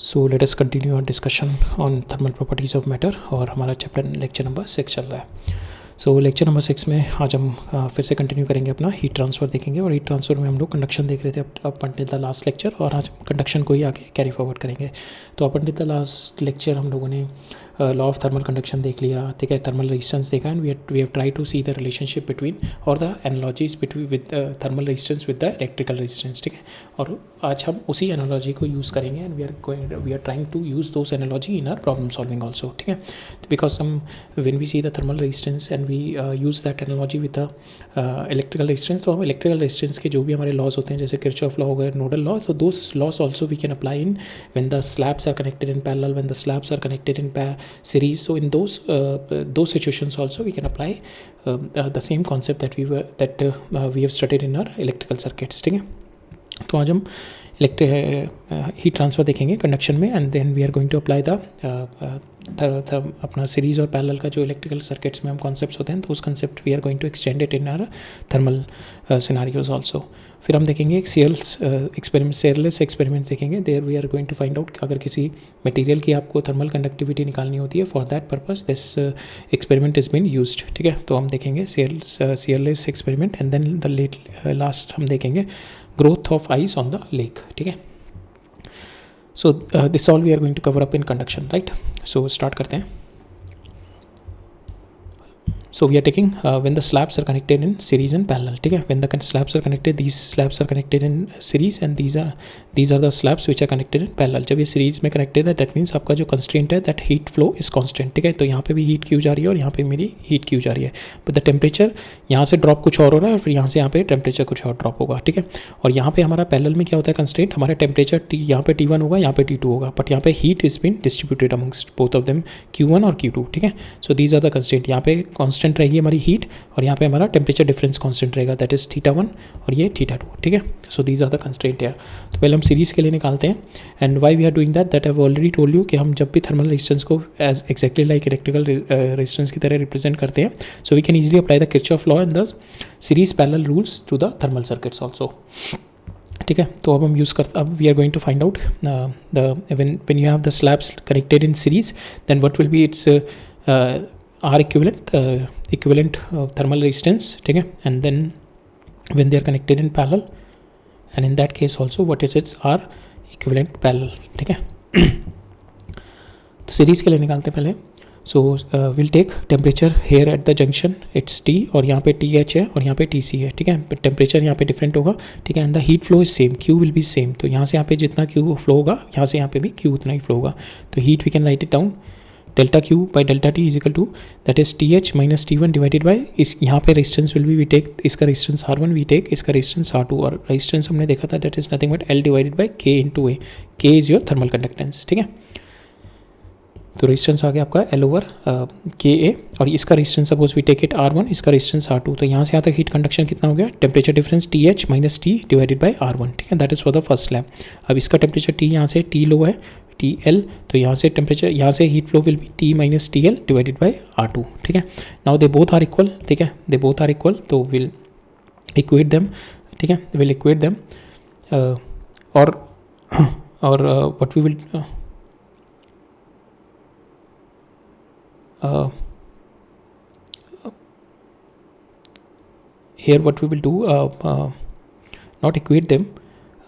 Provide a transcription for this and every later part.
So let us continue our discussion on thermal properties of matter और हमारा chapter lecture number 6 चल रहा है। सो लेक्चर नंबर 6 में आज हम फिर से कंटिन्यू करेंगे, अपना हीट ट्रांसफ़र देखेंगे। और हीट ट्रांसफ़र में हम लोग कंडक्शन देख रहे थे up until the last lecture, और आज कंडक्शन को ही आगे कैरी फॉरवर्ड करेंगे। तो up until the last lecture हम लोगों ने लॉ ऑफ थर्मल कंडक्शन देख लिया, ठीक है, थर्मल रेजिस्टेंस देखा, and we have try to see the relationship between और the analogies between with thermal resistance with the electrical resistance, ठीक है। और आज हम उसी एनालॉजी को यूज़ करेंगे, and we are trying to use those analogy in our problem solving also, ठीक है। बिकॉज हम when we see the thermal resistance and we use that analogy with the electrical resistance, तो हम electrical resistance के जो भी हमारे laws होते हैं, जैसे किरचॉफ लॉ हो गए, नोडल लॉ, तो those laws also we can apply in when the slabs are connected in parallel, when the slabs are connected in series. So in those situations also we can apply the same concept that we have studied in our electrical circuits, ठीक है। तो आज हम heat transfer देखेंगे conduction में, and then we are going to apply the अपना series और parallel का जो इलेक्ट्रिकल सर्किट्स में हम कॉन्सेप्ट्स होते हैं, तो उस concept we are going to extend it in our thermal scenarios also. फिर हम देखेंगे एक सेयरलेस एक्सपेरिमेंट देखेंगे। There we are going to find out अगर किसी मटेरियल की आपको थर्मल कंडक्टिविटी निकालनी होती है, for that purpose this experiment is been used, ठीक है। तो हम देखेंगे Searle's experiment, and then the last हम देखेंगे growth of ice on the lake, ठीक है। So this all we are going to cover up in conduction, right. So start करते हैं। So we are taking when the slabs are connected in series and parallel, ठीक है। When the slabs are connected, these slabs are connected in series, and these are the slabs which are connected in parallel. जब ये series में connected है, that means आपका जो constraint है, that heat flow is constant, ठीक है। तो यहाँ पे भी heat Q जा रही है और यहाँ पे मेरी heat Q जा रही है, but the temperature यहाँ से drop कुछ और हो रहा है और फिर यहाँ से यहाँ पे temperature कुछ और drop होगा, ठीक है। और यहाँ पे हमारा parallel में क्या होता है constraint, हमारा temperature यहाँ पे T1 होगा, यहाँ पे T2 होगा, but यहाँ पे heat is been distributed amongst both of them, Q1 और Q2, ठीक है। So these are the constraint। यहाँ पे constant रहेगी हमारी हीट, और यहाँ पे हमारा टेम्परेचर डिफरेंस कांस्टेंट रहेगा, दैट इज θ1 और ये θ2, ठीक है। So these are the constraint यार। तो पहले हम सीरीज़ के लिए निकालते हैं, and why we are doing that I have already told you कि हम जब भी थर्मल रेजिस्टेंस को as exactly like electrical resistance की तरह रिप्रेजेंट करते हैं, so we can easily apply the Kirchhoff law and the series parallel rules to the thermal circuits also, ठीक है। तो अब हम यूज़ करते, अब we are going to find out when you have the slabs connected in series, then what will be its R equivalent thermal resistance, ठीक है। and then when they are connected in parallel, and in that case also what it is R equivalent parallel, ठीक है। तो series के लिए निकालते हैं पहले। So will take temperature here at the junction, its T, और यहाँ पे TH है और यहाँ पे TC है, ठीक है। टेम्परेचर यहाँ पे डिफरेंट होगा, ठीक है, and the heat flow is same, Q will be same. तो यहाँ से यहाँ पे जितना Q फ्लो होगा, यहाँ से यहाँ पे भी Q उतना ही फ्लो होगा। तो heat we can write it down, delta Q by delta T is equal to that is TH minus T1 divided by इस, यहाँ पे resistance will be, we take इसका रेजिस्टेंस R1, वी टेक इसका resistance R2, और resistance हमने देखा था that is nothing but L divided by K into A। K is your thermal conductance, ठीक है। तो रेजिस्टेंस आ गया आपका L ओवर KA, और इसका resistance suppose we take it R1, इसका रेजिस्टेंस R2। तो यहाँ से यहाँ तक हीट कंडक्शन कितना हो गया, temperature difference TH minus T divided by R1, ठीक है, that is for the first slab. अब इसका टेम्परेचर T यहाँ से T लो है, TL, तो यहाँ से टेम्परेचर, यहाँ से heat flow will be T minus TL divided by R2, ठीक है। Now they both are equal, ठीक है, दे बोथ आर इक्वल, तो विल इक्वेट देम, ठीक है, विल इक्वेट देम, और what we will here what we will do, not equate them,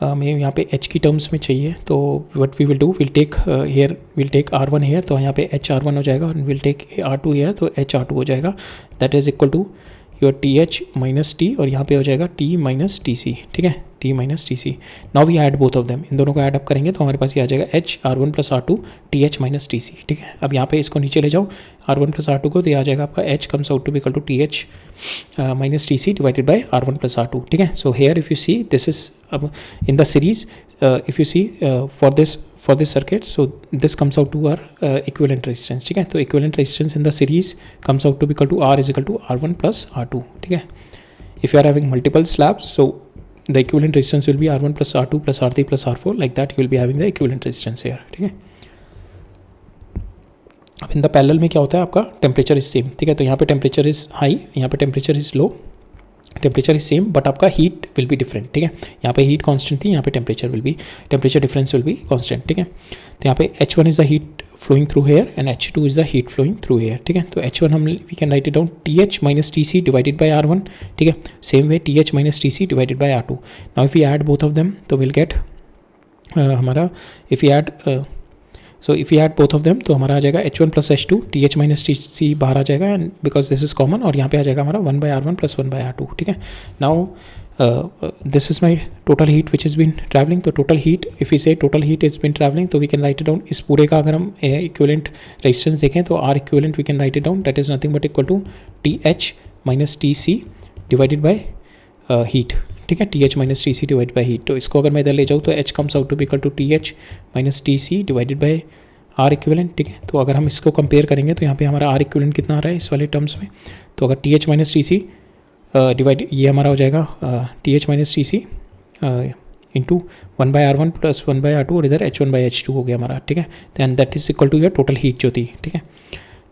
हमें यहाँ पे h की टर्म्स में चाहिए, तो what we will do, we'll take here, we'll take R1 here, तो यहाँ पे h R1 हो जाएगा, और we'll take R2 here, तो h R2 हो जाएगा, that is equal to your TH minus T, और यहाँ पे हो जाएगा T माइनस TC, ठीक है, T minus TC। Now we add both of them, इन दोनों को ऐड अप करेंगे तो हमारे पास ये आ जाएगा H R1 plus R2 TH minus TC, ठीक है। अब यहाँ पे इसको नीचे ले जाओ, R1 प्लस R2 को, तो ये आ जाएगा आपका H comes out to be equal to TH minus TC divided by R1 plus R2, ठीक है। So here if you see this is अब in the series, if you see for this circuit, so this comes out to our equivalent resistance, ठीक है। तो equivalent resistance in the series comes out to be equal to R is equal to R1 plus R2, ठीक है। if you are having multiple slabs, so the equivalent resistance will be R1 plus R2 plus R3 plus R4, like that you will be having the equivalent resistance here, ठीक है। अब in the parallel में क्या होता है, आपका temperature is same, ठीक है। तो यहाँ पे टेम्परेचर इज हाई, यहाँ पे temperature is low, temperature is same but आपका हीट विल बी डिफरेंट, ठीक है। यहाँ पे हीट कांस्टेंट थी, यहाँ पे temperature difference will be constant, ठीक है। तो यहाँ पे H1 is the heat flowing through here and H2 is the heat flowing through here, ठीक है। तो H1 हम we can write it down TH minus TC divided by R1, ठीक है। Same way TH minus TC divided bye R2। Now if you add both of them तो will get हमारा if you add both of them तो हमारा आ जाएगा H1 plus H2, TH minus TC बाहर आ जाएगा and because this is common, और यहाँ पे आ जाएगा हमारा 1/R1 प्लस 1/R2, ठीक है। Now this is my total heat which is been travelling. तो total heat if you say total heat is been travelling तो we can write it down. इस पूरे का अगर हम इक्विवेलेंट रेजिस्टेंस देखें तो R equivalent we can write it down, that is nothing but equal to TH minus TC divided by heat, ठीक है। TH minus TC divide by heat. तो इसको अगर मैं इधर ले जाऊँ तो H comes out to be equal to TH minus TC divided by R equivalent, ठीक है। तो अगर हम इसको कंपेयर करेंगे तो यहाँ पे हमारा R इक्विवेलेंट कितना आ रहा है इस वाले टर्म्स में, तो अगर TH माइनस TC डिवाइड ये हमारा हो जाएगा TH minus TC into 1/R1 plus 1/R2 और इधर H1/H2 हो गया हमारा, ठीक है। And that is equal to your total heat जो थी, ठीक है।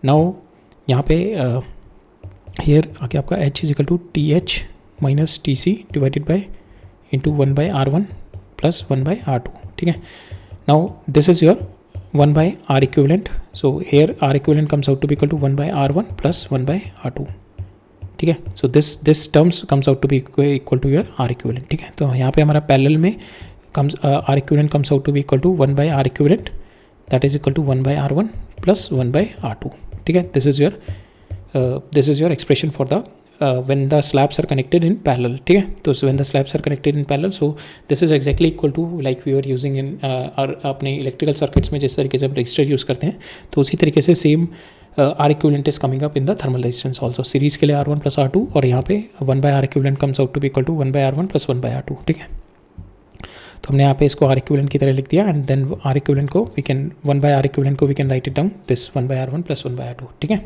नाउ यहाँ पे हियर आके आपका H is equal to TH minus TC divided by into 1/R1 plus 1/R2, ठीक है। Now this is your 1/R equivalent. So here R equivalent comes out to be equal to 1/R1 plus 1/R2, ठीक है। So this terms comes out to be equal to your R equivalent, ठीक है। तो यहाँ पे हमारा parallel में R equivalent comes out to be equal to 1/R equivalent, that is equal to 1/R1 plus 1/R2, ठीक है। This is your expression for the when the slabs are connected in parallel, ठीक है। तो when the slabs are connected in parallel, so this is exactly equal to like we were using in अपने electrical circuits में जिस तरीके से हम register use करते हैं, तो उसी तरीके से same R equivalent is coming up in the thermal resistance also। Series के लिए R1 प्लस R2 और यहाँ पे 1/R equivalent comes out to be equal to 1/R1 plus 1/R2, ठीक है। तो हमने यहाँ पे इसको R equivalent की तरह लिख दिया एंड देन R equivalent को we can 1/R equivalent को we can write it down this 1/R1 plus 1/R2, ठीक है।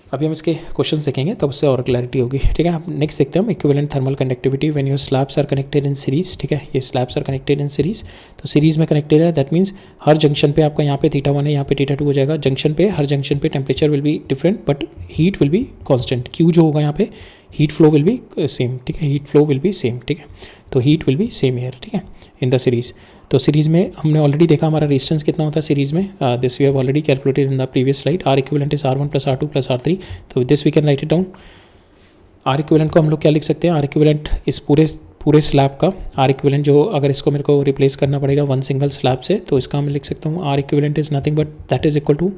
अभी हम इसके क्वेश्चंस देखेंगे तब उससे और क्लैरिटी होगी, ठीक है। अब नेक्स्ट देखते हैं हम equivalent thermal conductivity when your slabs are connected in series, ठीक है। ये slabs are connected in series, तो सीरीज में कनेक्टेड है, दैट मीन्स हर जंक्शन पे आपका यहाँ पे θ1 है, यहाँ पे θ2 हो जाएगा। जंक्शन पे हर जंक्शन पे temperature will be different but heat will B constant. Q जो होगा यहाँ पे heat flow will B same, ठीक है। Heat flow will B same, ठीक है। तो heat will B same here, ठीक है, इन द सीरीज। तो सीरीज़ में हमने ऑलरेडी देखा हमारा रेजिस्टेंस कितना होता है सीरीज़ में, this we have already calculated in the previous slide. R equivalent is R1 plus R2 plus R3, तो this we can write it down. R equivalent को हम लोग क्या लिख सकते हैं, R इक्विवेलेंट इस पूरे स्लैब का R इक्विवेलेंट जो अगर इसको मेरे को रिप्लेस करना पड़ेगा वन सिंगल स्लैब से, तो इसका मैं लिख सकता हूँ R equivalent is nothing but that is equal to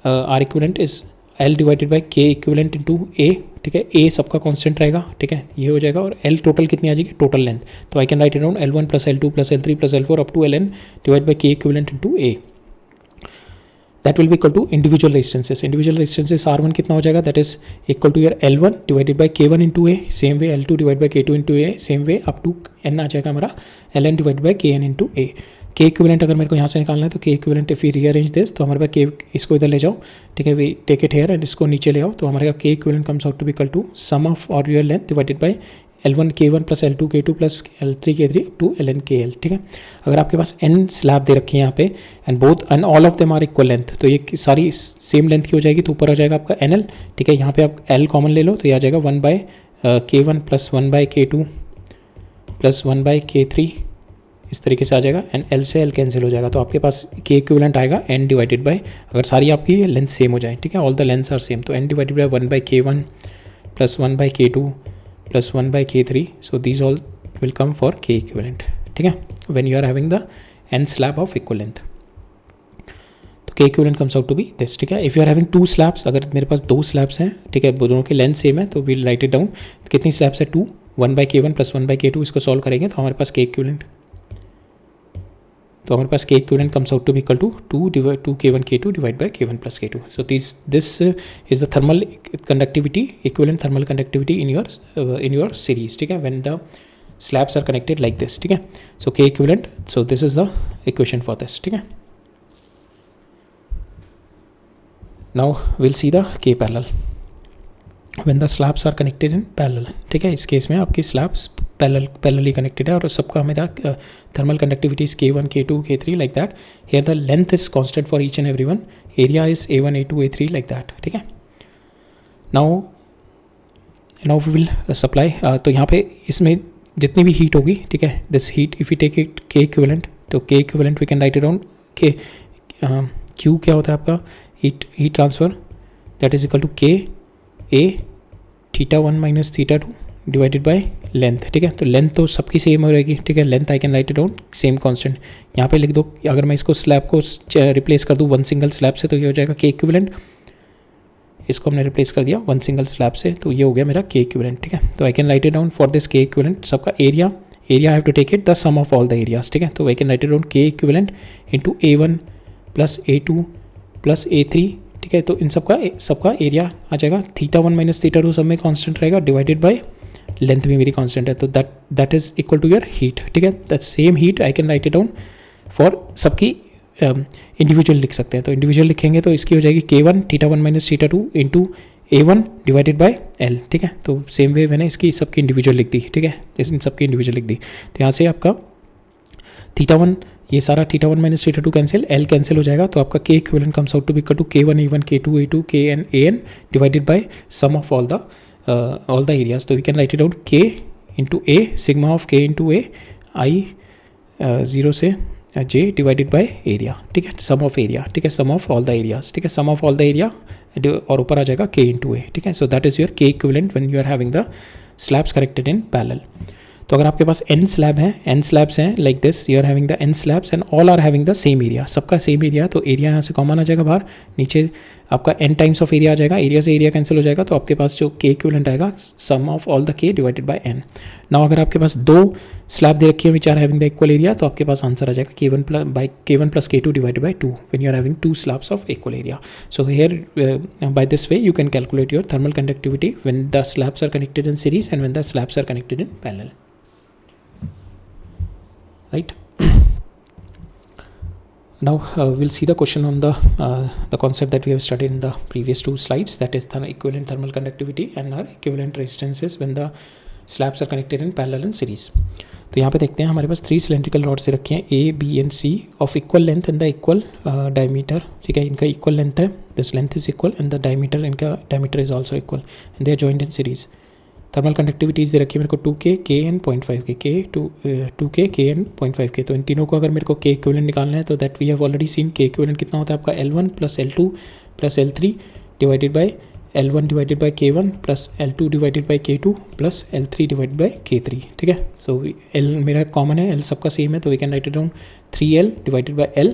R equivalent is L divided by K equivalent into A, ठीक है। A सबका कांस्टेंट रहेगा, ठीक है, ये हो जाएगा। और L टोटल कितनी आ जाएगी, टोटल लेंथ, तो I can write it down L1 plus L2 plus L3 plus L4 up to Ln divide by K equivalent into A, that will be equal to individual resistances. Individual resistances R1 कितना हो जाएगा, that is equal to your L1 divided by K1 into A, same way L2 divide by K2 into A, same way up to N आ जाएगा हमारा Ln divide by Kn into A। K equivalent अगर मेरे को यहाँ से निकालना है तो K equivalent if we rearrange this, तो हमारे पास K, इसको इधर ले जाओ, ठीक है, we take it here and इसको नीचे ले आओ, तो हमारे पास K equivalent comes out to be equal to sum of और your length divided by L1 K1 plus L2 K2 plus L3 K3 up to Ln KL, ठीक है। अगर आपके पास N स्लैब दे रखी है यहाँ पे and all of them are equal length, तो ये सारी सेम लेंथ की हो जाएगी, तो ऊपर आ जाएगा आपका NL, ठीक है। यहाँ पे आप L कॉमन ले लो तो ये आ जाएगा 1/K1 plus 1/K2 plus 1/K3, इस तरीके से आ जाएगा एंड L से L कैंसिल हो जाएगा, तो आपके पास K इक्विवेलेंट आएगा N डिवाइडेड बाय, अगर सारी आपकी लेंथ सेम हो जाए, ठीक है, all the lengths are same, तो N divided by 1/K1 plus 1/K2 plus 1/K3, so these all will come for K equivalent, ठीक है, when you are having the N slab of equal length. तो K equivalent comes out to B this, ठीक है। If you are having two slabs, अगर मेरे पास दो slabs हैं, ठीक है, दोनों की लेंथ सेम है, तो वील राइट इट डाउन। कितनी स्लैब्स है, 2, 1/K1 प्लस 1/K2, इसको सॉल्व करेंगे तो हमारे पास K इक्विवेलेंट, तो हमारे पास K equivalent comes out to be equal to 2 K1 K2 divide by K1 plus K2। So this is the thermal conductivity, equivalent thermal conductivity in your series, ठीक है, when the slabs are connected like this, ठीक है। So K equivalent, so this is the equation for this, ठीक है। Now will see the K parallel when the slabs are connected in parallel, ठीक है। इस case में आपकी slabs parallelly connected है और सबका मेरा thermal conductivity is K1 K2 K3 like that. Here the length is constant for each and every one, area is A1 A2 A3 like that, ठीक है। Now now we will supply, तो यहाँ पे इसमें जितनी भी हीट होगी, ठीक है, this heat if you take it K equivalent, तो K equivalent we can write it down K, Q क्या होता है आपका heat transfer, that is equal to K A theta 1 minus theta 2 divided by length, ठीक है। तो length तो सबकी सेम हो रहेगी, ठीक है, length I can write it down same constant, यहाँ पे लिख दो। अगर मैं इसको स्लैब को रिप्लेस कर दूँ वन सिंगल स्लैब से, तो ये हो जाएगा के इक्विवेलेंट, इसको हमने रिप्लेस कर दिया वन सिंगल स्लैब से, तो ये हो गया मेरा के इक्विवेलेंट, ठीक है। तो I can write it down for this K equivalent, सबका area I have to take it the sum of all the areas, ठीक है। तो I can write it down K equivalent into A1 plus A2 plus A3, ठीक है। तो इन सबका area आ जाएगा, theta 1 minus theta 2 सब में कांस्टेंट रहेगा, डिवाइडेड बाय लेंथ भी मेरी कांस्टेंट है, तो that is equal to your heat, ठीक है। That same heat I can write it down for सबकी इंडिविजुअल लिख सकते हैं। तो इंडिविजुअल लिखेंगे तो इसकी हो जाएगी K1 theta 1 minus theta 2 into A1 divided by L, ठीक है। तो सेम वे मैंने इसकी सबकी इंडिविजुअल लिख दी, ठीक है, इन सबकी इंडिविजुअल लिख दी। तो यहाँ से आपका थीटा 1, ये सारा theta 1 minus theta 2 cancel, L cancel हो जाएगा, तो आपका K equivalent comes out to be equal to K1 A1 K2 A2 Kn AN divided by sum of all the areas. तो we can write it down K into A sigma of K into A I 0 से J divided by area, ठीक है, sum of area, ठीक है, sum of all the areas, ठीक है, sum of all the area और ऊपर आ जाएगा K इंटू A, ठीक है। So that is your K equivalent when you are having the slabs connected in parallel. तो अगर आपके पास n स्लैब है, n स्लैब्स हैं like this, you are having the n slabs and all are having the same area, सबका same area, तो area यहाँ से कॉमन आ जाएगा बाहर, नीचे आपका n टाइम्स ऑफ एरिया आ जाएगा, एरिया से एरिया कैंसिल हो जाएगा, तो आपके पास जो के इक्विवेलेंट आएगा sum of all the K divided by n। Now अगर आपके पास दो स्लैब दे रखी है which are having the equal area, तो आपके पास आंसर आ जाएगा K1 plus K2 divided by 2 when you are having two slabs of equal area. So here by this way you can calculate your thermal conductivity when the slabs are connected in series and when the slabs are connected in parallel, right? Now we'll see the question on the concept that we have studied in the previous two slides, that is the equivalent thermal conductivity and our equivalent resistances when the slabs are connected in parallel and series। तो यहाँ पे देखते हैं हमारे पास 3 cylindrical rods से रखी हैं A, B and C of equal length and the equal diameter, ठीक है, इनका equal length है, this length is equal and the diameter, इनका diameter is also equal and they are joined in series। Thermal conductivities दे रखी है मेरे को 2K, Kn 0.5 K, 2K, Kn 0.5 K। तो इन तीनों को अगर मेरे को के इक्विवेलेंट निकालना है तो that we have already seen, के इक्विवेलेंट कितना होता है आपका L1 plus L2 plus L3 divided by L1 divided by K1 plus L2 divided by K2 plus L3 divided by K3, ठीक है। सो L मेरा कॉमन है, L सबका सेम है, तो we can write it down 3L divided by L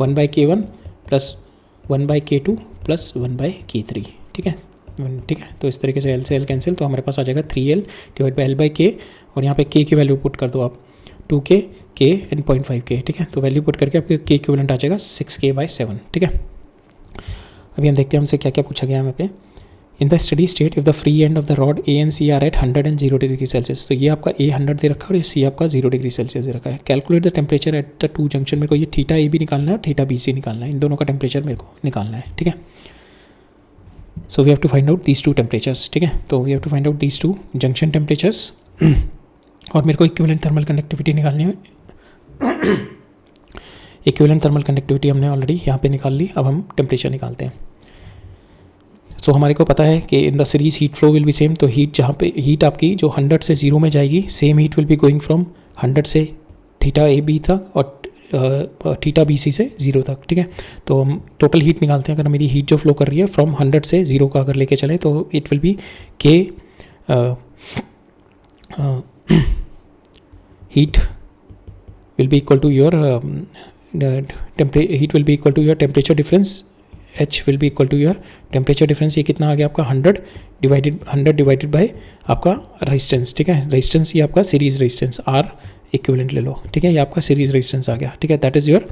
1 by K1 plus 1 by K2 plus 1 by K3, ठीक है, ठीक है। तो इस तरीके से L से L कैंसिल, तो हमारे पास आ जाएगा 3L divide by L by K, और यहाँ पे K की वैल्यू पुट कर दो आप 2K, K एंड 0.5 K, ठीक है। तो वैल्यू पुट करके आपके K इक्विवेलेंट आ जाएगा 6K/7, ठीक है। अभी हम देखते हैं हमसे क्या क्या पूछा गया यहाँ पे। In the steady state if the free end of the rod A and C are at 100 and 0 degree Celsius, तो ये आपका A 100 दे रखा है और ये C आपका 0 डिग्री सेल्सियस दे रखा है। Calculate the temperature at the two junction, मेरे को ये थीटा A भी निकालना है और थीटा BC निकालना है, इन दोनों का टेम्परेचर मेरे को निकालना है, ठीक है। So we have to find out these two temperatures, ठीक है। तो we have to find out these two junction temperatures और मेरे को इक्विवेलेंट थर्मल कंडक्टिविटी निकालनी है। इक्विवेलेंट थर्मल कंडक्टिविटी हमने ऑलरेडी यहाँ पे निकाल ली, अब हम टेम्परेचर निकालते हैं। सो हमारे को पता है कि इन the series heat flow will B same, तो हीट जहाँ पे हीट आपकी जो 100 से 0 में जाएगी, same heat will be going from 100 से थीटा AB तक और थीटा BC से 0 तक, ठीक है। तो हम टोटल हीट निकालते हैं। अगर मेरी हीट जो फ्लो कर रही है फ्रॉम 100 से 0 का अगर लेके चले तो it will be K heat will be equal to your heat will be equal to your temperature difference, H will be equal to your temperature difference. ये कितना आ गया आपका 100 डिवाइडेड बाय आपका रेजिस्टेंस, ठीक है। रेजिस्टेंस ये आपका सीरीज रेजिस्टेंस R इक्विवेलेंट ले लो, ठीक है, ये आपका सीरीज रेजिस्टेंस आ गया, ठीक है। That is your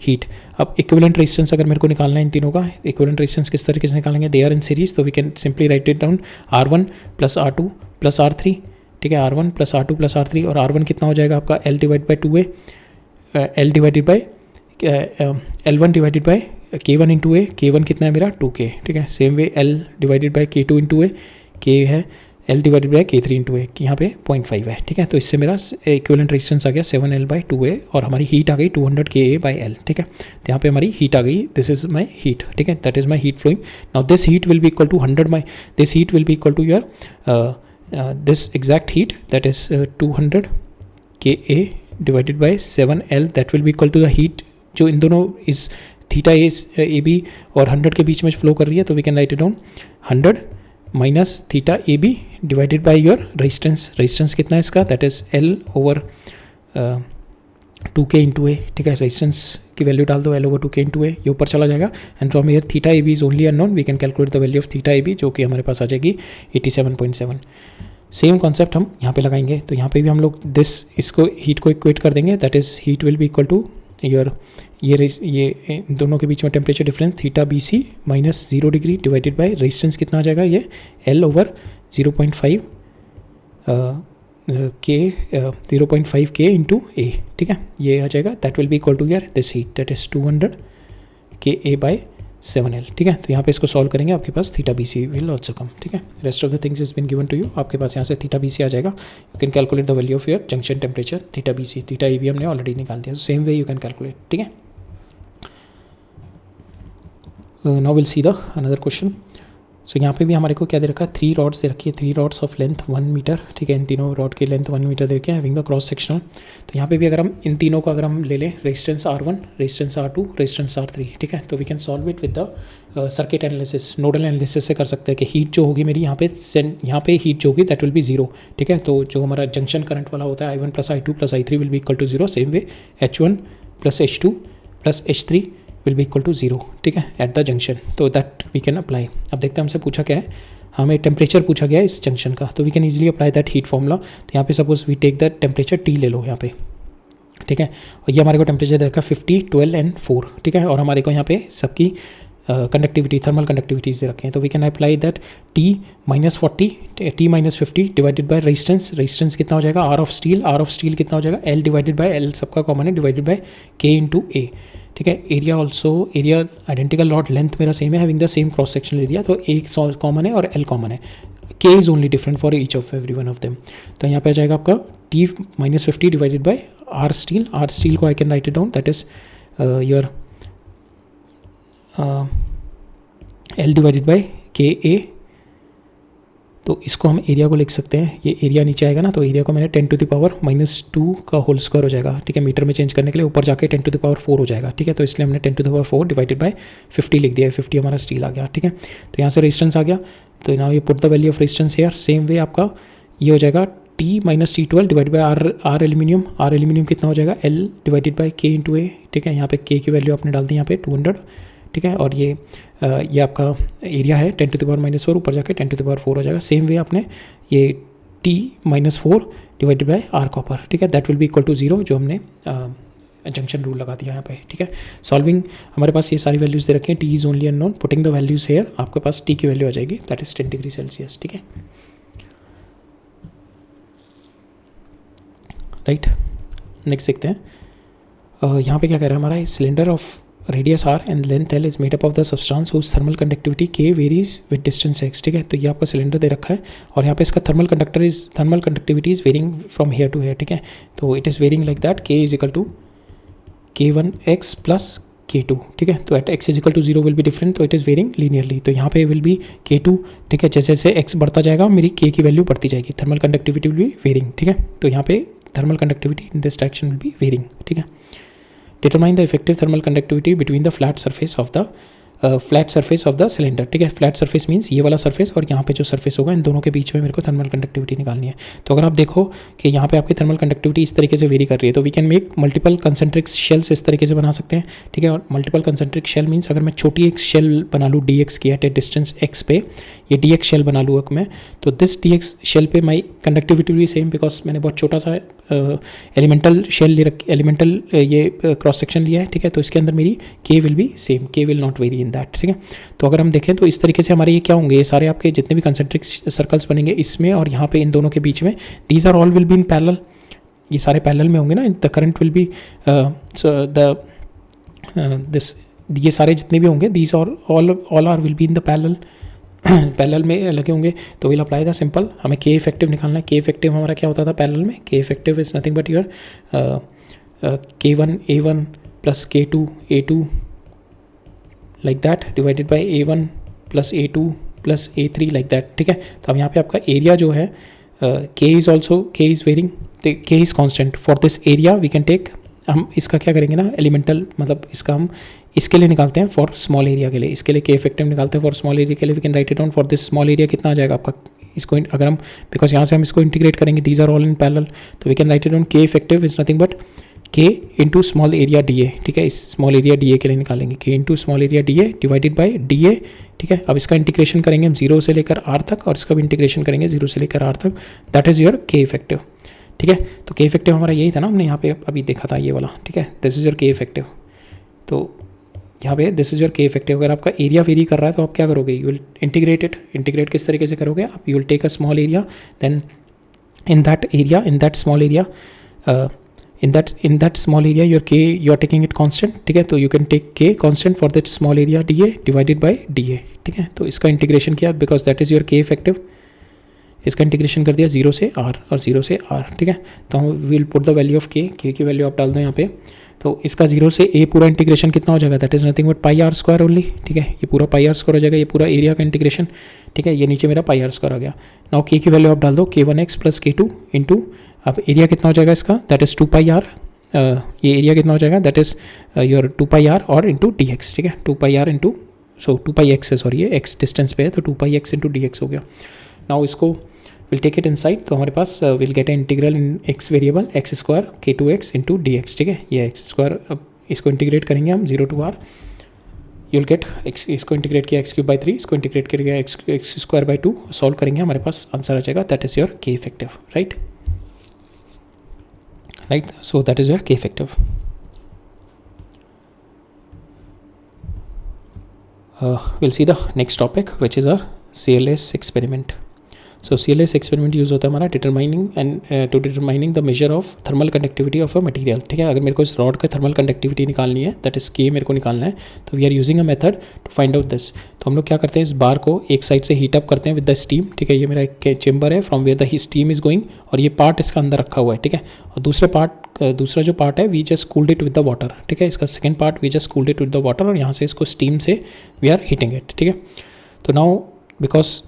heat. अब इक्विवेलेंट रेजिस्टेंस अगर मेरे को निकालना है इन तीनों का, इक्विवेलेंट रेजिस्टेंस किस तरीके से निकालेंगे, दे आर इन सीरीज, तो we can simply write it down R1 plus R2 plus R3, ठीक है, R1 plus R2 plus R3, और R1 कितना हो जाएगा आपका L divide by 2A, L divided by L1 divided by K1 into A, K1 कितना है मेरा 2K, ठीक है। Same way L divided by K2 into A, K है L divided by K3 into A, यहाँ पे 0.5 है, ठीक है। तो इससे मेरा इक्विवेलेंट रेजिस्टेंस आ गया 7L/2A और हमारी हीट आ गई 200 KA/L, ठीक है। तो यहाँ पे हमारी हीट आ गई, दिस इज माई हीट, ठीक है, that is my heat flowing. Now this heat will be equal to 100 this heat will be equal to your this exact heat, that is 200 Ka divided by 7L, that will be equal to the heat जो इन दोनों इस theta A B और 100 के बीच में flow कर रही है, तो we can write it down 100 minus theta A B divided by your resistance. Resistance कितना है इसका, that is L over 2K into A. ठीक है, रेजिस्टेंस की वैल्यू डाल दो, एल ओवर 2K इंटू ए, ये ऊपर चला जाएगा. And from here theta A B is only unknown, we can calculate the value of theta A B, जो कि हमारे पास आ जाएगी 87.7. सेम कॉन्सेप्ट हम यहाँ पे लगाएंगे, तो यहाँ पे भी हम लोग इसको हीट को इक्वेट कर देंगे, that is heat will be equal to your ये दोनों के बीच में temperature difference theta B C minus 0 degree divided by resistance कितना आ जाएगा, ये L over 0.5 K into A. ठीक है, ये आ जाएगा, that will be equal to यार this heat, that is 200 Ka by 7L. ठीक है, तो यहाँ पे इसको सॉल्व करेंगे, आपके पास theta B C will also come. ठीक है, rest of the things is been given to you. आपके पास यहाँ से थीटा बी सी आ जाएगा. You can calculate the value of your junction temperature theta B C. Theta A B हमने already निकाल दिया, same way you can calculate. ठीक है, now will see the another question. So यहाँ पे भी हमारे को क्या दे रखा है, 3 रॉड्स दे रखी है, 3 रॉड्स ऑफ लेंथ 1 मीटर. ठीक है, इन तीनों रॉड की लेंथ 1 मीटर दे रखी है, हैविंग द क्रॉस सेक्शनल. तो यहाँ पे भी अगर हम इन तीनों को अगर हम ले लें, resistance R1, resistance R2, resistance R3. ठीक है, तो we can solve it with the circuit analysis, nodal analysis से कर सकते हैं कि हीट जो होगी मेरी यहाँ पे हीट जो होगी दैट विल बी 0. ठीक है, तो जो हमारा जंक्शन करंट वाला होता है I1 plus I2 plus I3 will be equal to 0. Same way H1 plus H2 plus H3 will be equal to 0. ठीक है, एट द जंक्शन, तो दैट वी कैन अप्लाई. अब देखते हैं हमसे पूछा क्या है, हमें टेम्परेचर पूछा गया है इस जंक्शन का, तो we can easily apply that heat formula. तो यहाँ पे suppose we take that temperature T ले लो यहाँ पे. ठीक है, और ये हमारे को टेम्परेचर दे रखा 50, 12 एंड 4. ठीक है, और हमारे को यहाँ पे सबकी कंडक्टिविटी, थर्मल कंडक्टिविटीज दे रखे हैं, तो we can apply that T minus 40, T minus 50 divided by resistance. Resistance कितना हो जाएगा, R ऑफ स्टील कितना हो जाएगा, L डिवाइडेड बाई L सबका कॉमन है, divided by K into A. ठीक है, एरिया आइडेंटिकल रॉड, लेंथ मेरा सेम है, having the same cross sectional area, तो एक कॉमन है और L कॉमन है. K is only different for each of every one of them. तो यहाँ पे आ जाएगा आपका T minus 50 divided by R steel को I can write it down, that is your L divided by KA. तो इसको हम एरिया को लिख सकते हैं, ये एरिया नीचे आएगा ना, तो एरिया को मैंने 10 टू द पावर -2 का होल स्क्वायर हो जाएगा. ठीक है, मीटर में चेंज करने के लिए ऊपर जाके 10 टू द पावर 4 हो जाएगा. ठीक है, तो इसलिए हमने 10 to the power 4 divided by 50 लिख दिया है. 50 हमारा स्टील आ गया. ठीक है, तो यहाँ से रेजिस्टेंस आ गया, तो नाउ ये put the value of resistance here. Same way आपका ये हो जाएगा T minus T12 divide by R aluminium कितना हो जाएगा, L divided by K into A. ठीक है, यहाँ पे K की वैल्यू आपने डाल दी यहाँ पे 200. ठीक है, और ये आपका एरिया है 10 टू द पावर -4, ऊपर जाके 10 टू द पावर 4 हो जाएगा. सेम वे आपने ये T minus 4 divided by R copper. ठीक है, that will be equal to 0, जो हमने जंक्शन रूल लगा दिया यहाँ पे. ठीक है, सॉल्विंग हमारे पास ये सारी वैल्यूज़ दे रखे हैं. T is only unknown, putting the values here, आपके पास T की वैल्यू आ जाएगी, दैट इज 10 डिग्री सेल्सियस. ठीक है, राइट. नेक्स्ट देखते हैं, यहाँ पे क्या कह रहा है हमारा, cylinder of radius R and length L is made up of the substance whose thermal conductivity K varies with distance x. ठीक है, तो ये आपका सिलेंडर दे रखा है, और यहाँ पे इसका thermal conductivity is varying from here to here. ठीक है, तो it is varying like that, K is equal to K1x plus K2. ठीक है, तो at x is equal to 0 will be different, तो इट इज़ वेरिंग लीनियरली. तो यहाँ पे विल बी K2. ठीक है, जैसे जैसे x बढ़ता जाएगा मेरी K की वैल्यू बढ़ती जाएगी, thermal conductivity will be varying. ठीक है, तो यहाँ पे thermal conductivity in this direction will be varying. ठीक है, determine the effective thermal conductivity between the flat surface of the cylinder. ठीक है, फ्लैट सरफेस मीन्स ये वाला सरफेस और यहाँ पे जो सरफेस होगा, इन दोनों के बीच में मेरे को थर्मल कंडक्टिविटी निकालनी है. तो अगर आप देखो कि यहाँ पे आपकी थर्मल कंडक्टिविटी इस तरीके से वेरी कर रही है, तो we can make multiple concentric shells इस तरीके से बना सकते हैं. ठीक है, और मल्टीपल कंसेंट्रिक शेल मीन्स अगर मैं छोटी एक शेल बना लूँ dx की एट ए डिस्टेंस x पे, ये dx शेल बना लूँ मैं, तो दिस dx शेल पे माई कंडक्टिविटी भी सेम, बिकॉज मैंने बहुत छोटा सा एलिमेंटल शेल ले रखी, एलिमेंटल ये क्रॉस सेक्शन लिया है. ठीक है, तो इसके अंदर मेरी K will be same, K will not very in that. ठीक है, तो अगर हम देखें तो इस तरीके से हमारे ये क्या होंगे, ये सारे आपके जितने भी कंसेंट्रिक सर्कल्स बनेंगे इसमें और यहाँ पे इन दोनों के बीच में, these are all will be in parallel, ये सारे पैरेलल में होंगे ना. The current will be this, ये सारे जितने भी होंगे these all are will be in the parallel में लगे होंगे. तो विल अप्लाई द सिंपल, हमें K इफेक्टिव निकालना है. K इफेक्टिव हमारा क्या होता था पैरेलल में, K effective is nothing but your K1 A1 plus K2 A2 like that divided by A1 plus A2 plus A3 like that. ठीक है, तो अब यहाँ पे आपका एरिया जो है K is also, K is varying, K is constant for this area. We can take, हम इसका क्या करेंगे ना, एलिमेंटल, मतलब इसका हम इसके लिए निकालते हैं फॉर स्मॉल एरिया के लिए, इसके लिए K इफेक्टिव निकालते हैं फॉर स्मॉल एरिया के लिए. We can write it down for this small area कितना आ जाएगा आपका, इसको अगर हम, बिकॉज यहाँ से हम इसको इंटीग्रेट करेंगे, these are all in parallel, तो we can write it down K effective is nothing but K into small area DA. ठीक है, इस स्मॉल एरिया DA के लिए निकालेंगे K into small area DA divided by DA. ठीक है, अब इसका इंटीग्रेशन करेंगे हम 0 से लेकर R तक, और इसका भी इंटीग्रेशन करेंगे 0 से लेकर R तक. That is your K effective. ठीक है, तो K इफेक्टिव हमारा यही था ना, हमने यहाँ पे अभी देखा था ये वाला. ठीक है, this is your K effective. तो यहाँ पे this is your K effective. अगर आपका एरिया वेरी कर रहा है तो आप क्या करोगे, you will integrate it. Integrate किस तरीके से करोगे आप, you will take a small area, then in that small area in that small area your K, you are taking it constant. ठीक है, तो you can take K constant for that small area DA divided by DA. ठीक है, तो इसका integration किया because that is your K effective. इसका integration कर दिया 0 से R और 0 से R. ठीक है, तो हम will put the value of K की वैल्यू आप डाल दो यहाँ पे. तो इसका 0 से A पूरा इंटीग्रेशन कितना हो जाएगा, that is nothing but pi R square only. ठीक है, ये पूरा पाई आर स्क्वायर हो जाएगा, ये पूरा एरिया का इंटीग्रेशन. ठीक है, ये नीचे मेरा पाई आर स्क्वायर आ गया. नाउ K की वैल्यू आप डाल दो, K1x प्लस K2 इंटू, अब एरिया कितना हो जाएगा इसका, दैट इज़ 2 पाई आर. ये एरिया कितना हो जाएगा, that is your 2 pi R और इंटू DX. ठीक है, 2 pi R into, so 2 pi X है, सॉरी ये x डिस्टेंस पे है, तो 2 पाई एक्स इंटू DX हो गया. नाउ इसको विल टेक इट इनसाइड, तो हमारे पास will get a integral in x variable x square K2x into DX. ठीक है, ये x स्क्वायर, अब इसको इंटीग्रेट करेंगे हम 0 to R, you will get x, इसको इंटीग्रेट किया x³/3, इसको इंटीग्रेट करेंगे x स्क्वायर 2, सॉल्व करेंगे, हमारे पास आंसर आ जाएगा, that is your K effective. Right, so that is your K effective. We'll see the next topic, which is our CLS experiment. So CLS experiment use होता है हमारा determining the measure of thermal conductivity of a material. ठीक है, अगर मेरे को इस rod का थर्मल कंडक्टिविटी निकालनी है, दैट इज़ K मेरे को निकालना है, तो we are using a method to find out this. तो हम लोग क्या करते हैं, इस बार को एक साइड से हीट अप करते हैं विद द स्टीम. ठीक है, ये मेरा एक चेंबर है from where the steam is going, और ये पार्ट इसका अंदर रखा हुआ है. ठीक है, और दूसरा जो पार्ट है, we just cooled it with the water. ठीक है, इसका second part we just cooled it with the water, और यहाँ से इसको स्टीम से वी आर हीटिंग इट. ठीक है, तो now because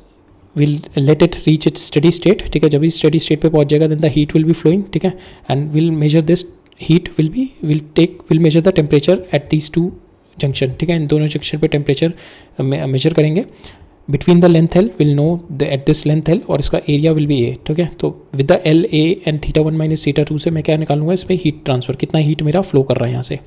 will let it reach it steady state. ठीक है, जब इस स्टडी स्टेट पे पहुंच जाएगा, then the heat will be flowing. ठीक है, and will measure this heat will measure the temperature at these 2 junction. ठीक है, इन दोनों जंक्शन पे टेम्परेचर मेजर करेंगे. Between the length L will know at this length L, और इसका एरिया विल बी A. ठीक है, तो with the L A and θ1 minus θ2 से मैं क्या निकालूंगा, इसमें हीट ट्रांसफर, कितना हीट मेरा फ्लो कर रहा है यहाँ से.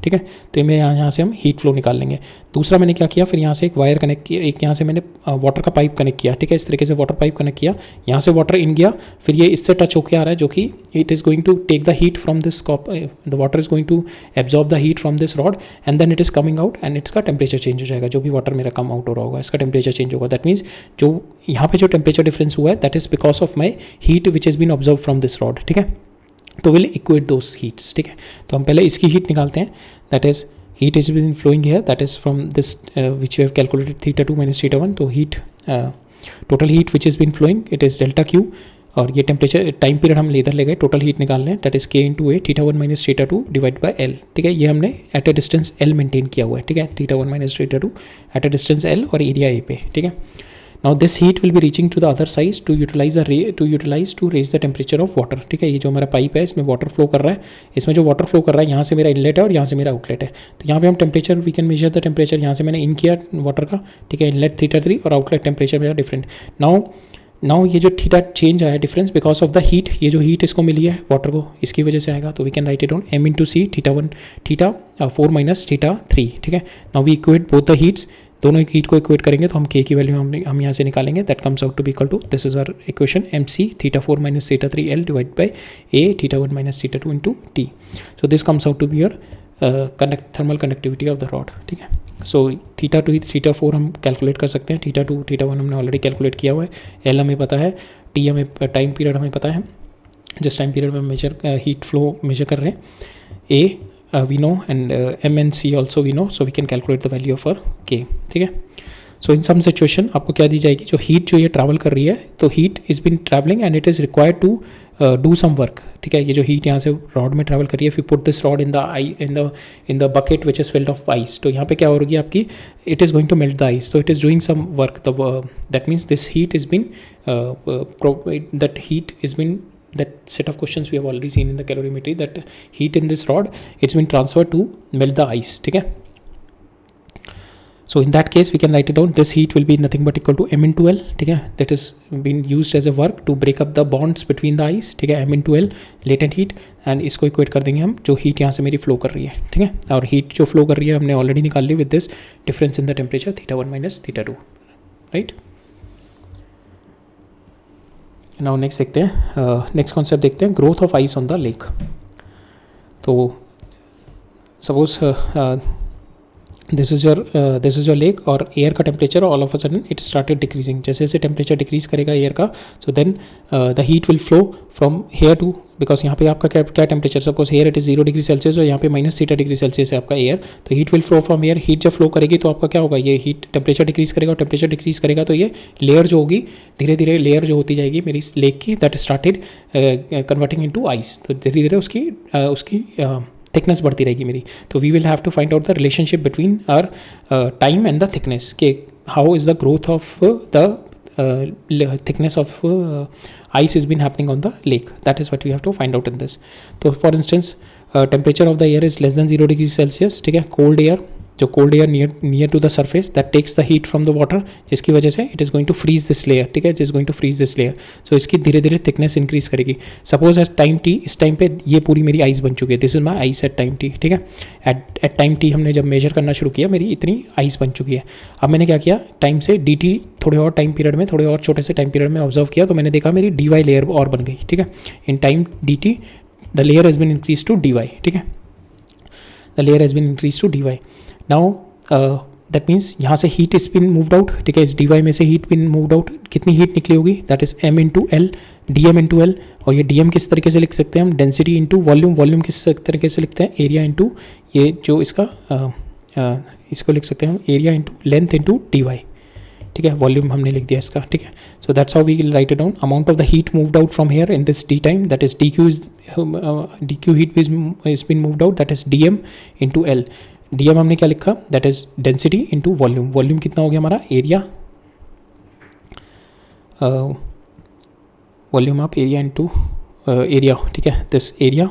ठीक है, तो मैं यहाँ से हम हीट फ्लो निकाल लेंगे. दूसरा मैंने क्या किया, फिर यहाँ से एक वायर कनेक्ट किया, एक यहाँ से मैंने वाटर का पाइप कनेक्ट किया. ठीक है, इस तरीके से वाटर पाइप कनेक्ट किया, यहाँ से वाटर इन गया, फिर ये इससे टच होकर आ रहा है, जो कि it is going to take the heat from this the water is going to absorb the heat from this rod, and then it is coming out, एंड इसका टेम्परेचर चेंज हो जाएगा. जो भी वाटर मेरा कम आउट हो रहा होगा, इसका टेम्परेचर चेंज होगा. दैट मीन्स जो यहाँ पे जो टेम्परेचर डिफरेंस हुआ है, that is because of my heat which is been observe from this rod. ठीक है, तो विल इक्वेट दोस हीट्स. ठीक है, तो हम पहले इसकी हीट निकालते हैं, that is heat is been flowing here, that is from this which you have calculated θ2 minus θ1. तो heat, total heat which is been flowing, it is ΔQ, और ये टेम्परेचर टाइम पीरियड हम इधर ले गए, टोटल हीट निकालने, that is K into A θ1 minus θ2 divide by L. ठीक है, ये हमने at a distance L maintain किया हुआ है. ठीक है, θ1 minus θ2 at a distance L और एरिया A पे. ठीक है, now this heat will be reaching to the other side to utilize to raise the temperature of water. ठीक है, ये जो हमारा पाइप है, इसमें वाटर फ्लो कर रहा है, इसमें जो वाटर फ्लो कर रहा है, यहाँ से मेरा इनलेट है और यहाँ से मेरा आउटलेट है. तो यहाँ पे हम temperature, we can measure the temperature, यहाँ से मैंने इन किया वाटर का. ठीक है, इनलेट θ3 और आउटलेट टेम्परेचर मेरा डिफरेंट. नाउ ये जो थीटा चेंज आया difference because of the heat, ये जो हीट इसको मिली है वाटर को, इसकी वजह से आएगा. तो we can write it on m into C θ4 minus θ3. ठीक है, now we equate both the heats, दोनों हीट को इक्वेट करेंगे तो हम K की वैल्यू हम यहाँ से निकालेंगे, that comes out to be equal to, this is our equation, MC θ4 minus θ3 L divide by A θ1 minus θ2 into T. So this comes out to be your thermal conductivity of the rod. ठीक है, सो θ2 θ4 हम calculate कर सकते हैं, θ2 θ1 हमने already calculate किया हुआ है, L हमें पता है, T हमें टाइम पीरियड हमें पता है, जिस टाइम पीरियड में मेजर हीट फ्लो मेजर कर रहे हैं, A we know and M and C also we know, so we can calculate the value of our K. ठीक है, सो इन सम सिचुएशन आपको क्या दी जाएगी, जो हीट जो ये ट्रैवल कर रही है, तो heat is been travelling and it is required to do some work, ठीक है। ये जो हीट यहाँ से रॉड में ट्रैवल कर रही है, if you put this rod in the bucket which is filled of ice, तो यहाँ पे क्या होगी आपकी, it is going to melt the ice, तो it is doing some work, that means this heat is been that set of questions we have already seen in the calorimetry, that heat in this rod, it's been transferred to melt the ice, ठीक है। So in that case we can write it down, this heat will be nothing but equal to m into L, ठीक है, that is been used as a work to break up the bonds between the ice, ठीक है, m into L latent heat, and इसको equate कर देंगे हम जो heat यहाँ से मेरी फ्लो कर रही है, ठीक है, और हीट जो फ्लो कर रही है हमने ऑलरेडी निकाल ली with this difference in the temperature θ1 minus θ2, right. Now next देखते हैं, नेक्स्ट कॉन्सेप्ट देखते हैं, growth of ice on the lake. तो suppose this is your lake, और एयर का temperature all of a sudden it started decreasing, जैसे जैसे temperature decrease करेगा एयर का, so then the heat will flow from here to, because यहाँ पे आपका क्या temperature, suppose hair it is 0 degree Celsius और यहाँ पे -θ डिग्री सेल्सियस है आपका एयर, तो heat will flow from air, heat जब फ्लो करेगी तो आपका क्या होगा, ये हीट टेम्परेचर डिक्रीज करेगा, और टेम्परेचर डिक्रीज करेगा तो ये लेयर जो होगी धीरे धीरे लेयर जो होती जाएगी मेरी लेक की, that started converting into ice, तो धीरे धीरे उसकी थिकनेस बढ़ती रहेगी मेरी। तो we will have to find out the relationship between our time and the thickness, के how is the growth of the thickness of ice has been happening on the lake. That is what we have to find out in this. So for instance, temperature of the air is less than 0 degrees Celsius, ठीक है, cold air, जो cold air near to the surface that takes the heat from the water, जिसकी वजह से it is going to freeze this layer, ठीक है, it is going to freeze this layer, so इसकी धीरे धीरे थिकनेस इंक्रीज करेगी। सपोज एट टाइम टी, इस टाइम पे ये पूरी मेरी आइस बन चुकी है, this is my ice at time T, ठीक है, एट टाइम टी हमने जब मेजर करना शुरू किया मेरी इतनी आइस बन चुकी है। अब मैंने क्या किया, टाइम से डी टी थोड़े और टाइम पीरियड में, थोड़े और छोटे से टाइम पीरियड में ऑब्जर्व किया, तो मैंने देखा मेरी डी वाई लेयर और बन गई, ठीक है, in time D T the layer has been increase to D Y, ठीक है, the layer has been increase to D Y. Now that means यहाँ से heat is been moved out, ठीक है, इस डी वाई में से हीट बिन मूव्ड आउट, कितनी हीट निकली होगी, that is M into L, D M into L, और ये डी एम किस तरीके से लिख सकते हैं हम, डेंसिटी इंटू वॉल्यूम, वॉल्यूम किस तरीके से लिखते हैं, एरिया इंटू ये जो इसका इसको लिख सकते हैं हम area into length into D Y, ठीक है, वॉल्यूम हमने लिख दिया इसका, ठीक है। So that's how we will write it down, amount of the heat moved out from here in this D time, that is D Q heat is been moved out, that is D M into L, D M हमने क्या लिखा, that is density into volume, volume कितना हो गया हमारा, area, volume आप area into area, ठीक है, दिस एरिया,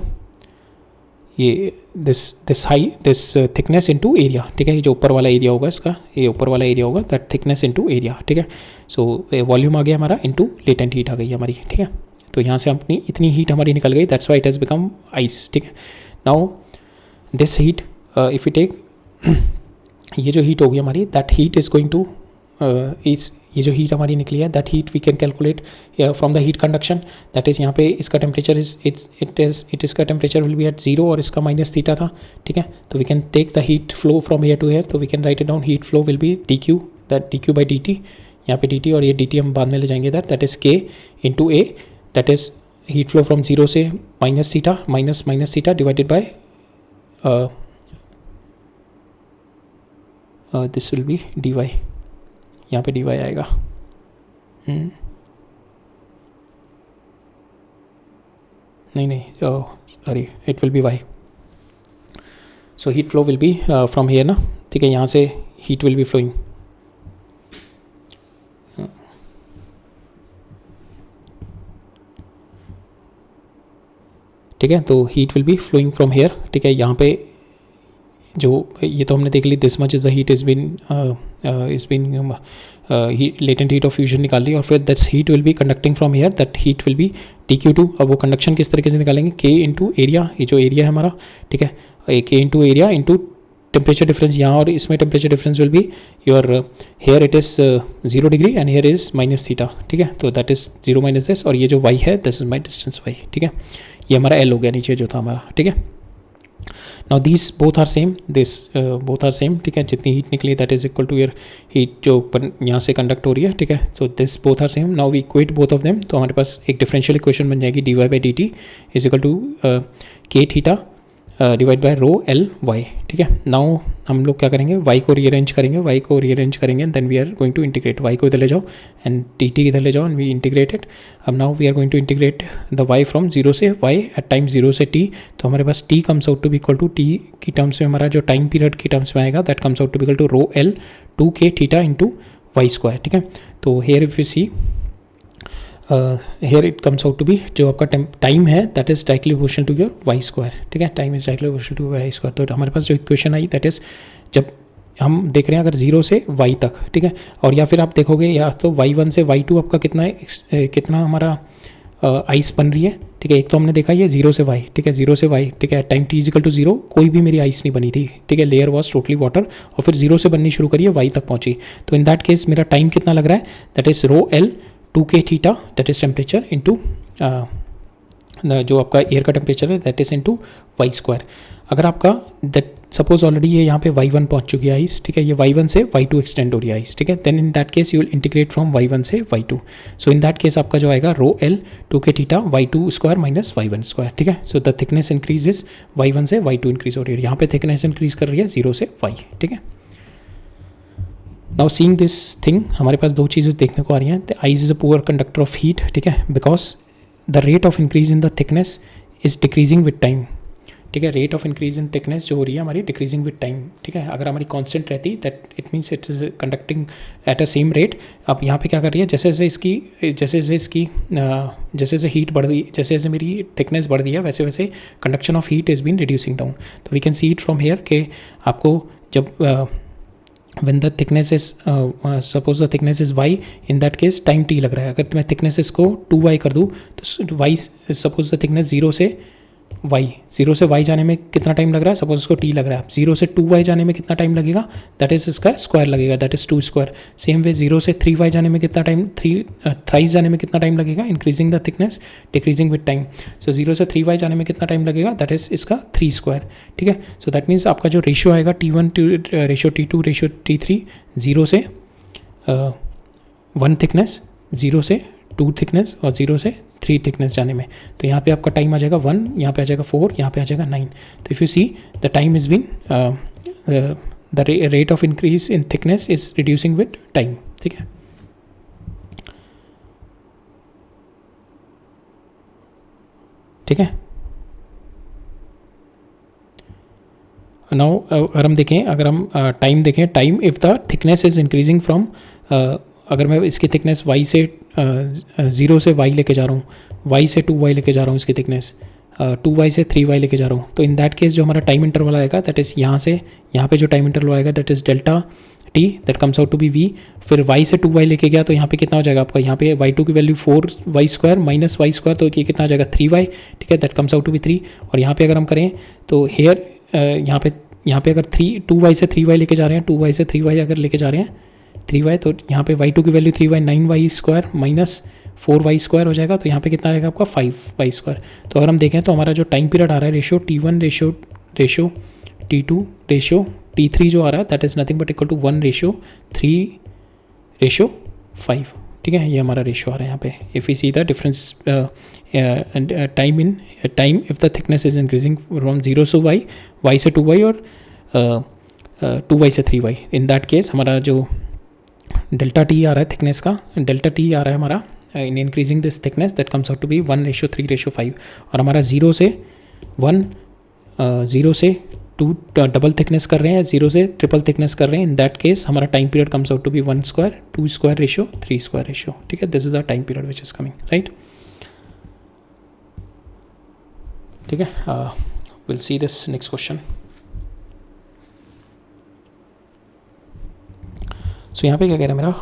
ये दिस थिकनेस इंटू एरिया, ठीक है, ये जो ऊपर वाला एरिया होगा इसका, ये ऊपर वाला एरिया होगा, दैट थिकनेस इंटू एरिया, ठीक है। सो वॉल्यूम आ गया हमारा इंटू लेटेंट हीट आ गई हमारी, ठीक है, तो यहाँ से अपनी इतनी हीट हमारी निकल गई, that's why it has become ice, ठीक है। Now this heat if you take ये जो हीट होगी हमारी, that heat is going to ये जो हीट हमारी निकली है, that heat we can calculate from the heat conduction, that is यहाँ पे इसका टेम्परेचर इज का टेम्परेचर विल बी एट 0 और इसका -θ था, ठीक है, तो we can take the heat flow from here to here, तो we can write it down, heat flow will be D Q, that D Q by D T, यहाँ पे D T और ये डी टी हम बाद में ले जाएंगे, that is K into A, that is heat flow from 0 से -θ -θ divided by this will be D Y, यहाँ पे डी वाई आएगा, नहीं sorry, it will be Y, so heat flow will be from here ना, ठीक है, यहाँ से हीट विल बी फ्लोइंग, ठीक है, तो heat will be flowing from here, ठीक है, यहाँ पे जो ये तो हमने देख ली, this much is the heat is been latent heat of fusion निकाल ली, और फिर that's heat will be conducting from here, that heat will be D Q two. अब वो कंडक्शन किस तरीके से निकालेंगे, के इंटू एरिया, ये जो एरिया है हमारा, ठीक है, K into area into temperature difference यहाँ, और इसमें temperature difference will be your here it is 0 degree and here is -θ, ठीक है, तो दैट इज़ 0 माइनस दिस, और ये जो y है this is my distance y, ठीक है, ये हमारा l हो गया नीचे जो था हमारा, ठीक है। Now this both are same, this both are same, ठीक है, जितनी हीट निकली that is equal to your heat जो यहाँ से कंडक्ट हो रही है, ठीक है, so this both are same. Now we equate both of them, तो हमारे पास एक डिफरेंशियल इक्वेशन बन जाएगी, dy by D T is equal to K theta divide by rho L Y, ठीक है। नाउ हम लोग क्या करेंगे, वाई को रीअरेंज करेंगे and then we are going to integrate. Y को इधर ले जाओ एंड टी टी इधर ले जाओ एंड वी इंटीग्रेट इट। अब now we are going to integrate the Y from 0 से वाई एट टाइम 0 से टी। तो हमारे पास T comes out to be equal to T की टर्म्स में, हमारा जो टाइम पीरियड की टर्म्स में आएगा that comes out to be equal to rho L 2k theta into Y square, ठीक है। तो here if you see here it comes out to be, जो आपका टाइम है that is directly proportional to your Y square, ठीक है। Time is directly proportional to Y square. तो हमारे पास जो इक्वेशन आई दैट इज, जब हम देख रहे हैं अगर 0 से y तक, ठीक है, और या फिर आप देखोगे या तो y1 से y2 आपका कितना हमारा आइस बन रही है, ठीक है। एक तो हमने देखा ये 0 से y, ठीक है, 0 से y, ठीक है, टाइम t इजिकल टू 0 कोई भी मेरी आइस नहीं बनी थी, ठीक है, लेयर वॉज टोटली वाटर, और फिर 0 से बननी शुरू करिए y तक पहुंची। तो इन दैट केस मेरा टाइम कितना लग रहा है, that is rho L 2k theta that is temperature into जो आपका एयर का टेम्परेचर है that is into Y square. अगर आपका दैट सपोज ऑलरेडी ये यहाँ पे y1 पहुँच चुकी है आइस, ठीक है, ये y1 से y2 एक्सटेंड हो रही है आइस, ठीक है, then in that case you will integrate from y1 से y2। So in that case आपका जो आएगा रो L 2k theta y2 square minus y1 square, ठीक है। So the thickness increase is y1 से y2 इंक्रीज हो रही है, यहाँ पे थिकनेस इंक्रीज कर रही है 0 से y, ठीक है। नाउ सीइंग दिस थिंग, हमारे पास दो चीज़ें देखने को आ रही हैं। The ice is a poor conductor of heat, ठीक है, because the rate of increase in the thickness is decreasing with time, ठीक है। Rate of increase in thickness जो हो रही है हमारी डिक्रीजिंग विद टाइम, ठीक है। अगर हमारी कांस्टेंट रहती that it means it is conducting at a same rate. अब यहाँ पे क्या कर रही है, जैसे जैसे हीट बढ़ रही, जैसे मेरी थिकनेस बढ़ रही है वैसे वैसे conduction of heat is been reducing down. तो we can see it from here के आपको जब when the thickness is suppose the thickness is y, in that case time t लग रहा है। अगर मैं thickness इसको 2y कर दूँ तो y suppose the thickness 0 से y जाने में कितना टाइम लग रहा है, सपोज इसको t लग रहा है, 0 से 2y जाने में कितना टाइम लगेगा, दैट इज इसका स्क्वायर लगेगा, that is 2 square. Same way 0 से 3y जाने में कितना टाइम, थ्राइस जाने में कितना टाइम लगेगा, increasing the thickness decreasing with time. So 0 से 3y जाने में कितना टाइम लगेगा, दैट इज इसका 3 स्क्वायर, ठीक है। सो दैट मीन्स आपका जो रेशियो आएगा T1 ratio T2 ratio T3, 0 से 1 थिकनेस, 0 से 2 थिकनेस और 0 से 3 थिकनेस जाने में। तो यहाँ पे आपका टाइम आ जाएगा 1, यहाँ पे आ जाएगा 4, यहाँ पे आ जाएगा 9। तो if you see the time is been the rate of increase in thickness is reducing with time, ठीक है। ठीक है, नाउ अगर हम देखें, अगर हम टाइम देखें, time if the thickness is increasing from, अगर मैं इसकी थिकनेस y से 0 से y लेके जा रहा हूँ, y से 2y लेके जा रहा हूँ, इसकी थिकनेस 2y से 3y लेके जा रहा हूँ, तो इन दैट केस जो हमारा टाइम इंटरवल आएगा दैट इज़ यहाँ से यहाँ पे जो टाइम इंटरवल आएगा that is delta t that comes out to be v। फिर y से 2y लेके गया तो यहाँ पे कितना हो जाएगा आपका, यहाँ पे y2 की value 4y square minus y square, तो ये कितना आ जाएगा 3y, ठीक है, that comes out to be 3। और यहाँ पे अगर हम करें तो हेयर यहाँ पे अगर 2y से 3y लेके जा रहे हैं, 2y से 3y अगर लेके जा रहे हैं 3y, तो यहाँ पे y2 की value 3y 9y square minus 4y square हो जाएगा, तो यहाँ पे कितना आएगा आपका 5y स्क्वायर। तो अगर हम देखें तो हमारा जो टाइम पीरियड आ रहा है ratio T1 ratio T2 ratio T3 जो आ रहा है that is nothing but equal to 1 ratio 3 ratio 5, ठीक है, ये हमारा रेशियो आ रहा है यहाँ पे। If you see the difference time if the thickness is increasing from 0 से y से 2y और 2y से 3y, इन दैट केस हमारा जो डेल्टा टी आ रहा है थिकनेस का, डेल्टा टी आ रहा है हमारा in increasing this thickness that comes out to be 1 ratio 3 ratio 5। और हमारा 0 से 2 डबल थिकनेस कर रहे हैं, 0 से ट्रिपल थिकनेस कर रहे हैं, इन दैट केस हमारा time period comes out to be 1 square 2 square ratio 3 square ratio, ठीक है। This is a time period which is coming, right, ठीक है। Will see this next question. So यहाँ पे क्या कह रहा है मेरा,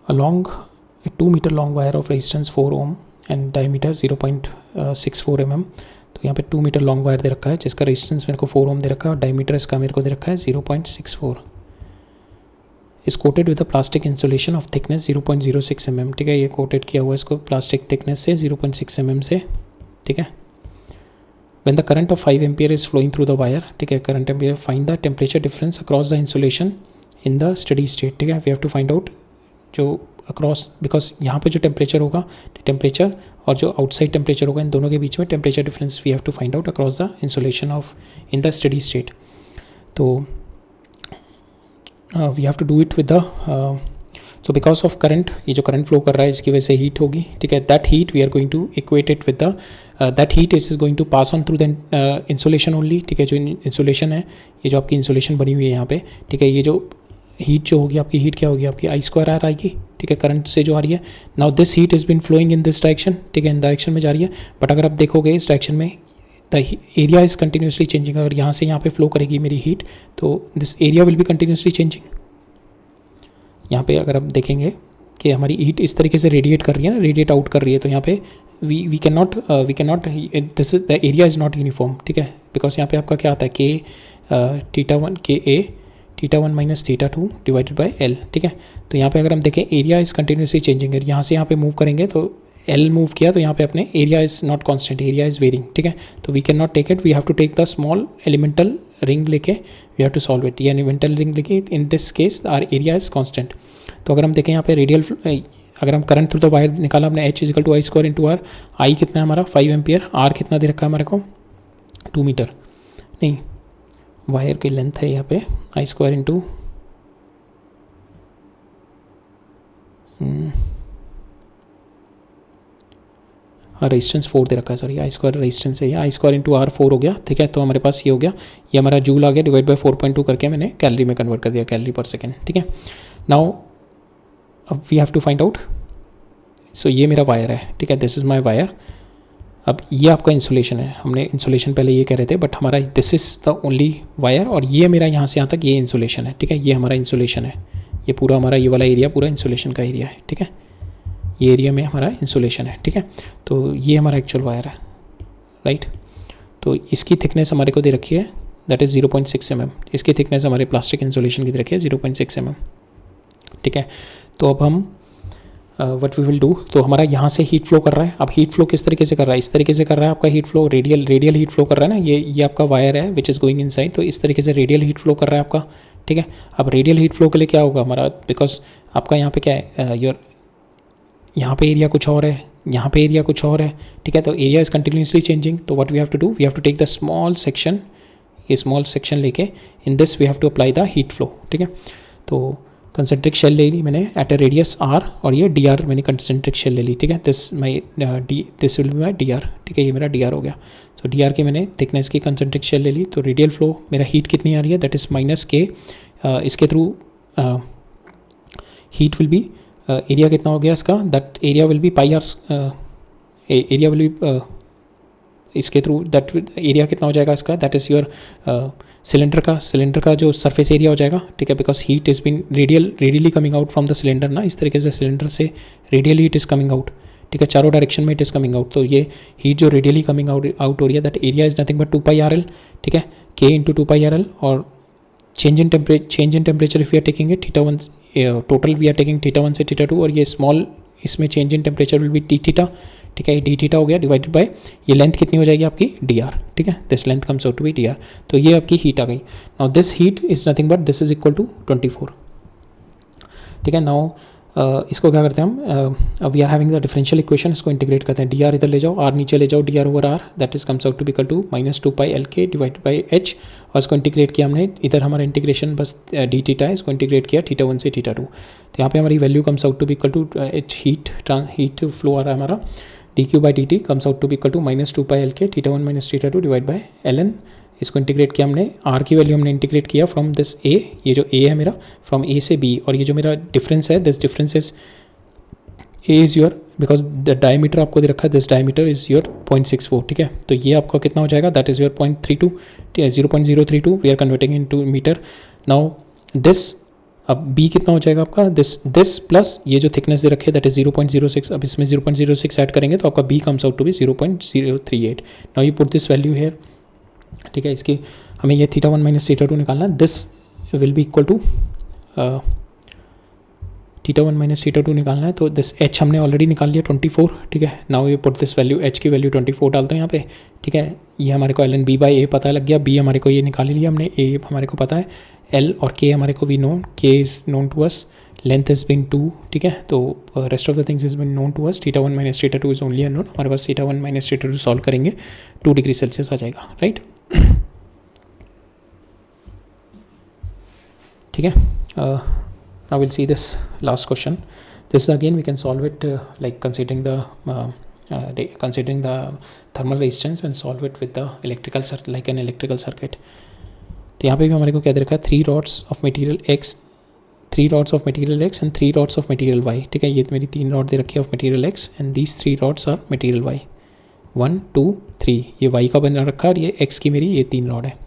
along a 2 meter long wire of resistance 4 ohm and diameter 0.64 mm। तो यहाँ पे 2 मीटर लॉन्ग वायर दे रखा है जिसका रेजिस्टेंस मेरे को 4 ओम दे रखा है और डायमीटर इसका मेरे को दे रखा है 0.64। इस coated with a plastic insulation of thickness 0.06 mm, ठीक है, ये कोटेड किया हुआ है इसको प्लास्टिक थिकनेस से 0.6 mm से, ठीक है। When the current of 5 ampere is flowing through the wire, ठीक है, current ampere, find the temperature difference across the insulation in the steady state, ठीक है। We have to find out जो across, because यहाँ पे जो टेम्परेचर होगा, temperature और जो आउटसाइड टेम्परेचर होगा, इन दोनों के बीच में temperature difference we have to find out across the insulation of in the steady state. तो we have to do it with the, so because of current, ये जो करंट फ्लो कर रहा है इसकी वजह से हीट होगी, ठीक है. That heat we are going to equate it with the, that heat is going to pass on through the insulation only, ठीक है. जो इंसुलेशन है, ये जो आपकी इंसुलेशन बनी हुई है यहाँ पे, ठीक है, ये जो हीट जो होगी आपकी, हीट क्या होगी आपकी, आई स्क्वायर आर आएगी, ठीक है, करंट से जो आ रही है. Now this heat is been flowing in this direction, ठीक है, इन डायरेक्शन में जा रही है. बट अगर आप देखोगे इस डायरेक्शन में the area is continuously changing. अगर यहाँ से यहाँ पे फ्लो करेगी मेरी हीट, तो this area will B continuously changing. यहाँ पे अगर आप देखेंगे कि हमारी हीट इस तरीके से रेडिएट कर रही है ना, रेडिएट आउट कर रही है, तो यहाँ पे we can not this the area is not uniform, ठीक है. बिकॉज यहाँ पे आपका क्या आता है, के theta 1 K A theta 1 minus theta 2 divided by L, ठीक है. तो यहाँ पे अगर हम देखें एरिया इज़ कंटिन्यूसली चेंजिंग है. यहाँ से यहाँ पे मूव करेंगे तो एल मूव किया, तो यहाँ पे अपने area is not constant, area is varying, ठीक है. तो we can not take it, we have to take the small elemental ring लेके we have to solve it. ये एलिमेंटल रिंग लेके in this case our area is constant. तो अगर हम देखें यहाँ पे रेडियल, अगर हम करंट थ्रू द वायर निकाला हमने, H is equal to I square into R. I कितना है हमारा 5 एम्पियर, आर कितना दे रखा है हमारे को 2 मीटर, नहीं वायर की लेंथ है यहाँ पे आई स्क्वायर इंटू रेजिस्टेंस 4 दे रखा है, सॉरी आई स्क्वायर रेजिस्टेंस है, आई स्क्वायर इंटू आर 4 हो गया, ठीक है. तो हमारे पास ये हो गया, ये हमारा जूल आ गया, डिवाइड बाई 4.2 करके मैंने कैलोरी में कन्वर्ट कर दिया, कैलोरी पर सेकेंड, ठीक है. नाउ अब we have to find out, so ये मेरा वायर है, ठीक है, दिस इज़ माई वायर. अब ये आपका इंसुलेशन है, हमने इंसुलेशन पहले ये कह रहे थे, बट हमारा this is the only wire, और ये मेरा यहाँ से यहाँ तक ये इंसुलेशन है, ठीक है. ये हमारा इंसुलेशन है, ये पूरा हमारा ये वाला एरिया पूरा इंसुलेशन का एरिया है, ठीक है. ये एरिया में हमारा इंसुलेशन है, ठीक है. तो ये हमारा एक्चुअल वायर है, राइट. तो इसकी थिकनेस हमारे को दे रखी है, दैट इज़ 0.6 mm. इसकी थिकनेस हमारे प्लास्टिक इंसुलेशन की दे रखी है 0.6 mm, ठीक है. तो अब हम व्हाट वी विल डू, तो हमारा यहाँ से हीट फ्लो कर रहा है. अब हीट फ्लो किस तरीके से कर रहा है, इस तरीके से कर रहा है आपका heat flow, radial heat flow कर रहा है ना. ये आपका वायर है विच इज़ गोइंग इनसाइड, तो इस तरीके से रेडियल हीट फ्लो कर रहा है आपका, ठीक है. अब रेडियल हीट फ्लो के लिए क्या होगा हमारा, बिकॉज आपका यहाँ पे क्या है, योर यहाँ पे एरिया कुछ और है, यहाँ पे एरिया कुछ और है, ठीक है. तो एरिया इज़ कंटिन्यूसली चेंजिंग, तो what we have to do, we have to take the small section, ये स्मॉल सेक्शन लेके in this we have to apply the heat flow, ठीक है. तो कंसेंट्रिक शेल ले ली मैंने एट अ रेडियस आर, और ये डी आर मैंने कंसेंट्रिक शेल ले ली, ठीक है. This will be my D R, ठीक है, ये मेरा डी आर हो गया. तो डी आर की मैंने थिकनेस की कंसेंट्रिक शेल ले ली. तो रेडियल फ्लो मेरा हीट कितनी आ रही है, दैट इज़ माइनस के, इसके through heat will be, area कितना हो गया इसका, that area will be pi R, area will be इसके थ्रू, दैट एरिया कितना हो जाएगा इसका, दैट इज़ योर सिलेंडर का जो सरफेस एरिया हो जाएगा, ठीक है. Because heat is bin radially coming out from the cylinder ना, इस तरीके से सिलेंडर से radial heat is coming out, ठीक है, चारों डायरेक्शन में इट इज़ कमिंग आउट. तो ये हीट जो रेडियली कमिंग आउट हो रही है, that area is nothing but 2πRL, ठीक है, के इंटू 2πRL. और change in temperature if we are taking it theta 1, total we are taking theta 1 से थीटा 2, और ये स्मॉल इसमें change in temperature will be T theta, ठीक है, D theta हो गया, डिवाइडेड बाय ये लेंथ कितनी हो जाएगी आपकी डी आर, ठीक है. This length comes out to be D R. तो ये आपकी हीट आ गई. Now this heat is nothing but this is equal to 24, ठीक है. नाउ इसको क्या करते हैं हम, we are having the differential equation, इसको इंटीग्रेट करते हैं. डी आर इधर ले जाओ, आर नीचे ले जाओ, D R over R that is comes out to equal to -2πLK divided by H. और इसको इंटीग्रेट किया हमने, इधर हमारा इंटीग्रेशन बस डी थीटा है, इसको इंटीग्रेट किया थीटा 1 से थीटा 2. तो यहाँ पे हमारी value comes out to equal to H, heat flow आ रहा है हमारा, D Q by D T comes out to equal to -2πLK theta 1 minus theta 2 divide by LN. इसको इंटीग्रेट किया हमने, आर की वैल्यू हमने इंटीग्रेट किया फ्रॉम दिस ए, ये जो ए है मेरा, फ्रॉम ए से बी, और ये जो मेरा डिफरेंस है, this difference is A is your, because the diameter आपको दे रखा है, दिस डायमीटर इज़ योर 0.64, ठीक है. तो ये आपका कितना हो जाएगा, that is your 0.32, 0.032 we are converting into meter. Now this, अब बी कितना हो जाएगा आपका, दिस प्लस ये जो थिकनेस दे रखे दैट इज 0.06. अब इसमें 0.06 ऐड करेंगे तो आपका B comes out to be 0.038. Now you put this value here, ठीक है. इसकी हमें ये थीटा 1 माइनस थीटा 2 निकालना है. This will be equal to theta 1 minus theta 2 निकालना है. तो दिस एच हमने ऑलरेडी निकाल लिया 24, ठीक है. नाउ ये पुट दिस वैल्यू, एच की वैल्यू 24 डालते हैं यहाँ पे, ठीक है. ये हमारे को LN B बाई ए पता लग गया, बी हमारे को ये निकाल लिया हमने, ए हमारे को पता है, एल और के हमारे को we known, K is known to us, length is been 2, ठीक है। तो rest of the things is been known to us, theta 1 minus theta 2 is only unknown. हमारे पास थीटा 1 माइनस थीटा 2 सॉल्व करेंगे 2 डिग्री सेल्सियस आ जाएगा, राइट। ठीक है। Now will see this last question. This again we can solve it like considering the thermal resistance and solve it with the electrical circuit, like an electrical circuit. तो यहाँ पे भी हमारे को क्या दे रखा है, 3 rods of material X, 3 rods of material X and 3 rods of material Y. ठीक है, ये मेरी 3 रॉड दे रखी है of material X and these 3 rods are material Y. 1 2 3, ये Y का बना रखा है और ये X की मेरी ये 3 रॉड है.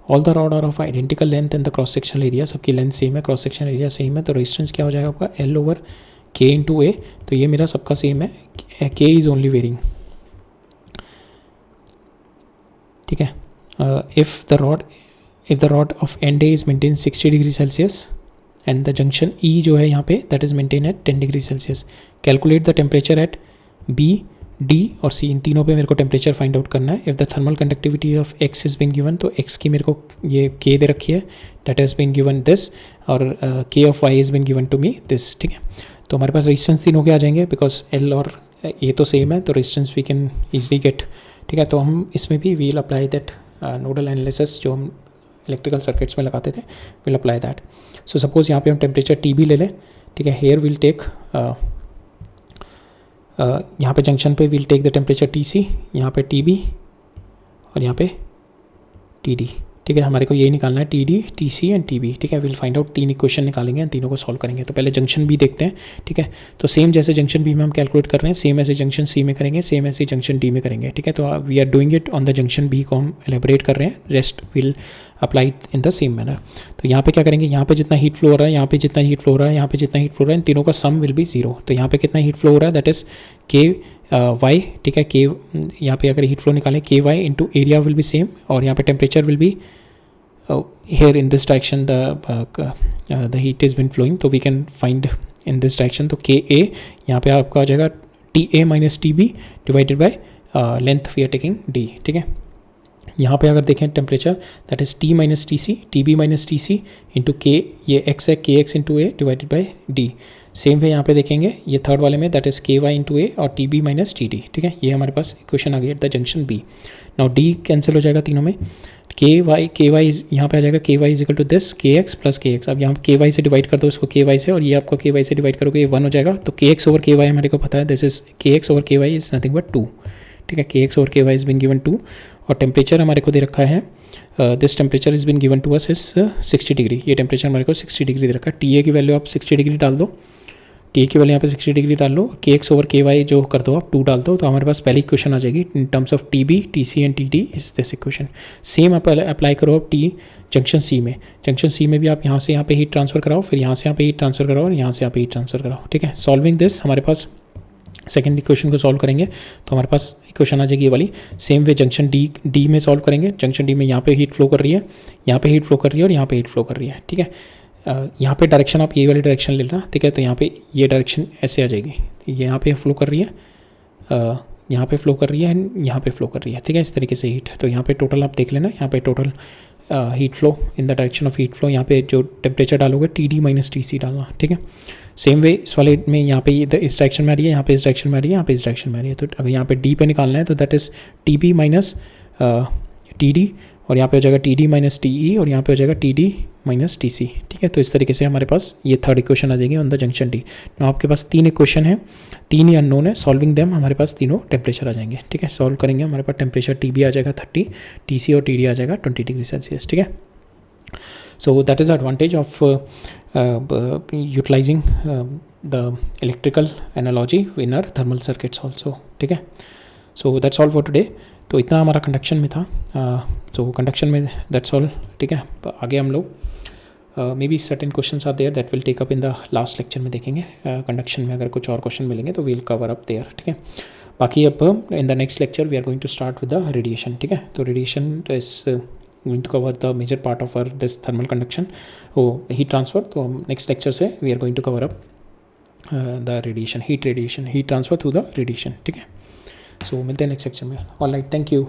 All the rod are of identical length and the cross sectional area, सबकी लेंथ सेम है, क्रॉस सेक्शनल एरिया सेम है. तो रेजिस्टेंस क्या हो जाएगा आपका L over K into A. तो ये मेरा सबका सेम है, K इज़ ओनली वेरिंग. ठीक है. If the rod of end A is maintain 60 degree Celsius and the junction E जो है यहाँ पे that is maintain at 10 degree Celsius. Calculate the temperature at B, D और C, इन तीनों पे मेरे को टेम्परेचर फाइंड आउट करना है. If the thermal conductivity of X is been given, तो X की मेरे को ये K दे रखी है, that has been given this, और K of Y is been given to me this. ठीक है. तो हमारे पास रेजिस्टेंस तीनों के आ जाएंगे बिकॉज L और A तो सेम है, तो resistance we can easily get. ठीक है. तो हम इसमें भी we'll apply that nodal analysis जो हम इलेक्ट्रिकल सर्किट्स में लगाते थे, will apply that. So suppose यहाँ पे हम टेम्परेचर TB ले लें. ठीक है. हेयर विल टेक यहाँ पे जंक्शन पे will take the temperature TC, यहाँ पे TB और यहाँ पे TD. ठीक है. हमारे को यही निकालना है, TD, TC एंड TB. ठीक है. विल फाइंड आउट 3 इक्वेशन निकालेंगे, तीनों को सॉल्व करेंगे. तो पहले जंक्शन B देखते हैं. ठीक है. तो सेम जैसे जंक्शन B में हम कैलकुलेट कर रहे हैं, सेम ऐसे जंक्शन C में करेंगे, सेम ऐसे जंक्शन D में करेंगे. ठीक है. तो we are doing it on the junction B को हम एलेबरेट कर रहे हैं, rest will apply in the same manner. तो यहाँ पे क्या करेंगे, यहाँ पे जितना हीट फ्लो हो रहा है, यहाँ पे जितना हीट फ्लो हो रहा है, यहाँ पे जितना हीट फ्लो हो रहा है, इन तीनों का सम विल बी 0. तो यहाँ पे कितना हीट फ्लो हो रहा है, दैट इज़ K Y. ठीक है. K यहाँ पे अगर हीट फ्लो निकालें, K Y into area will B same, और यहाँ पे temperature will B here in this direction the heat has been flowing, so we can find in this direction. तो Ka यहाँ पे आपका आ जाएगा Ta minus Tb divided by length we are taking D. ठीक है. यहाँ पे अगर देखें temperature that is T minus TC, TB minus TC into K, ये X है, KX into A divided by D. Same way यहाँ पे देखेंगे ये थर्ड वाले में, that is KY into A और TB माइनस TD. ठीक है. ये हमारे पास इक्वेशन आ गई eight the junction B. Now D cancel हो जाएगा तीनों में. KY इज यहाँ पे आ जाएगा, KY is equal to this KX plus KX. अब यहाँ KY से डिवाइड कर दो इसको KY से, और ये आपको KY से डिवाइड करोगे, ये 1 हो जाएगा. तो KX ओवर KY हमारे को पता है, this is KX over KY is nothing but 2. ठीक है. KX over KY is been given 2, और टेम्परेचर हमारे को दे रखा है, this temperature is been given to us is 60 degree. ये टेम्परेचर हमारे को 60 डिग्री दे रखा है. TA की वैल्यू आप 60 डिग्री डाल दो, टी की वैल्यू यहाँ पे 60 डिग्री डाल लो, KX ओवर KY जो कर दो आप 2 डाल दो, तो हमारे पास पहली इक्वेशन आ जाएगी in terms of TB, TC and TD is this equation. Same आप अप्लाई करो आप T जंक्शन C में. जंक्शन C में भी आप यहाँ से यहाँ पे हीट ट्रांसफर कराओ, फिर यहाँ से यहाँ पे हीट ट्रांसफर कराओ, और यहाँ से यहाँ पे हीट ट्रांसफर कराओ. ठीक है. सॉल्विंग दिस हमारे पास सेकेंड इक्वेशन को सॉल्व करेंगे तो हमारे पास इक्वेशन आ जाएगी ये वाली. सेम वे जंक्शन D में सॉल्व करेंगे. जंक्शन D में यहाँ पे हीट फ्लो कर रही है, यहाँ पे हीट फ्लो कर रही है, और यहाँ पे हीट फ्लो कर रही है. ठीक है. यहाँ पे डायरेक्शन आप ये वाली डायरेक्शन ले लेना. ठीक है. तो यहाँ पे ये डायरेक्शन ऐसे आ जाएगी, ये यहाँ पे फ्लो कर रही है, यहाँ पे फ्लो कर रही है, एंड यहाँ पे फ्लो कर रही है. ठीक है. इस तरीके से हीट. तो यहाँ पे टोटल आप देख लेना, यहाँ पे total heat flow in the direction of heat flow, यहाँ पे जो टेम्परेचर डालोगे TD माइनस TC डालना. ठीक है. सेम वे इस वाले में यहाँ पे इस डायरेक्शन में आ रही है, यहाँ पे इस डायरेक्शन में आ रही है, यहाँ पे इस डायरेक्शन में आ रही है. तो अगर यहाँ पे D पे निकालना है तो that is TB minus TD, और यहाँ पे हो जाएगा TD माइनस TE, और यहाँ पे हो जाएगा TD माइनस TC. ठीक है. तो इस तरीके से हमारे पास ये थर्ड इक्वेशन आ जाएगी ऑन द जंक्शन D. तो आपके पास 3 इक्वेशन है, 3 ही अननोन है. सॉल्विंग देम हमारे पास तीनों टेम्परेचर आ जाएंगे. ठीक है. सॉल्व करेंगे हमारे पास टेम्परेचर TB आ जाएगा 30, TC और TD आ जाएगा 20 डिग्री सेल्सियस. ठीक है. So that is advantage of utilizing the electrical analogy in our thermal circuits also. ठीक है. So that's all for today. तो इतना हमारा कंडक्शन में था. सो कंडक्शन में दैट्स ऑल. ठीक है. आगे हम लोग may be certain questions are there that will take up in the last lecture में देखेंगे. कंडक्शन में अगर कुछ और क्वेश्चन मिलेंगे तो विल कवर अप देयर. ठीक है. बाकी अब in the next lecture we are going to start with the radiation. ठीक है. तो radiation is going to cover the major part of our this thermal conduction, वो हीट ट्रांसफर. तो next lecture से we are going to cover up the radiation, heat transfer through the radiation. ठीक है. So मिलते हैं next lecture में. All right. Thank you.